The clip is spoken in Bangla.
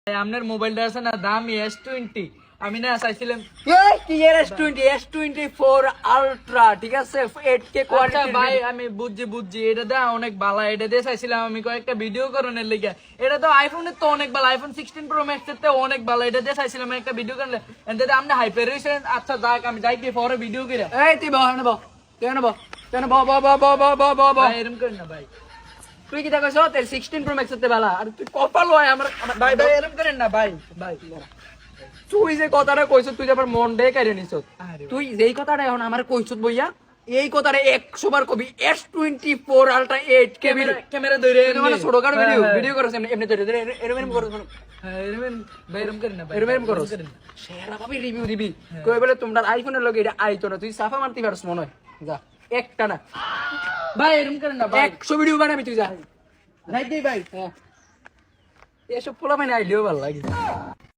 আপনার মোবাইলটা আছে না দাম S20 আমি না চাইছিলাম কি S24 আলট্রা ঠিক আছে 8K আচ্ছা কোয়ালিটি ভাই আমি বুঝছি এটা দা অনেক ভালো এটা দিয়ে চাইছিলাম আমি কয়েকটা ভিডিও করানোর লেগে এটা তো আইফোনের তো অনেক ভালো আইফোন 16 প্রো ম্যাক্স এর তো অনেক ভালো এটা দিয়ে চাইছিলাম একটা ভিডিও করলে এতে আপনি হাইপার রেশন আচ্ছা যাক আমি যাই কি পরে ভিডিও করে এই তুই বহ না বহ তুই না বহ তুই না বহ বহ বহ বহ বহ বহ বহ ভাই এরকম করেন না ভাই তুই কি দেখছ তেল 16 প্রো ম্যাক্স এর বালা আর তুই কপাল হয় আমার ভাই ভাই এরকম করেন না ভাই ভাই তুই যে কথাটা কইছ তুই আবার মন ডে কাইরে নিছ আরে তুই যেই কথাটা এখন আমার কইছ বইয়া এই কথাটা 100 বার কবি S24 আলট্রা 8K ক্যামেরা ধরে মানে ছোটখাটো ভিডিও করছ এমনি ধরে ধরে এরকম করছ এরকম ভাই এরকম করেন না ভাই এরকম করছ সেরা ভাবে রিভিউ দিবি কই বলে তোমরা আইফোনের লগে এটা আইতো না তুই সাফা মারতে পারছ মনে হয় যা একটা না ভাই এরকম করেন না ভাই 100 ভিডিও বানাবি তুই যা রাইট দেই ভাই এসব পোলা মানে আইডিও ভালো লাগে